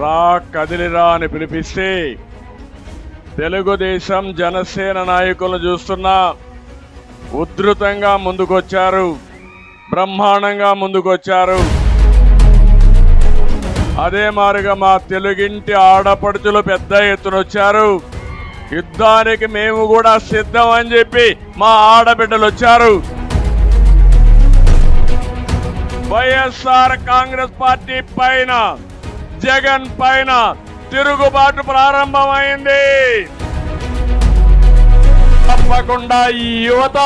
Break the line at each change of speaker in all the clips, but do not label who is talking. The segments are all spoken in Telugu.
రా కదిలిరా అని పిలిపిస్తే తెలుగుదేశం జనసేన నాయకులను చూస్తున్నా ఉధృతంగా ముందుకొచ్చారు, బ్రహ్మాండంగా ముందుకొచ్చారు. అదే మారుగా మా తెలుగింటి ఆడపడుచులు పెద్ద ఎత్తున వచ్చారు. యుద్ధానికి మేము కూడా సిద్ధం అని చెప్పి మా ఆడబిడ్డలు వచ్చారు. వైఎస్ఆర్ కాంగ్రెస్ పార్టీ పైన, జగన్ పైన తిరుగుబాటు ప్రారంభమైంది. తప్పకుండా ఈ యువత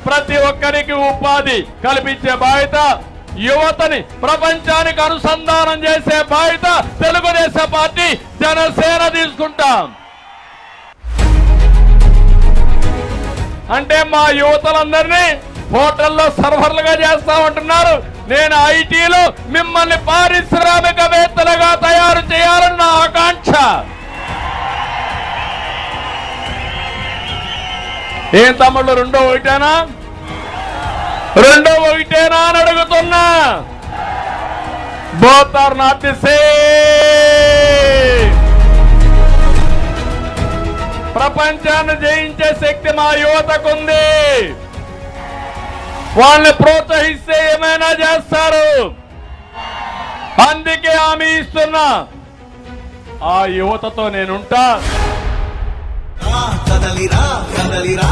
ప్రతి ఒక్కరికి ఉపాధి కల్పించే బాధ్యత, యువతని ప్రపంచానికి అనుసంధానం చేసే బాధ్యత తెలుగుదేశం పార్టీ జనసేన తీసుకుంటాం. అంటే మా యువతలందరినీ హోటల్లో సర్వర్లుగా చేస్తామంటున్నారు. నేను ఐటీలో మిమ్మల్ని పారిశ్రామికవేత్తలుగా తయారు చేయాలని నా ఆకాంక్ష. ఏం తమ్ముళ్ళు, రెండో ఒకటేనా అని అడుగుతున్నా. Both are not the same. ప్రపంచాన్ని జయించే శక్తి మా యువతకుంది. వాళ్ళని ప్రోత్సహిస్తే ఏమైనా చేస్తారు. అందుకే హామీ ఇస్తున్నా, ఆ యువతతో నేనుంటా.
కదలిరా కదలిరా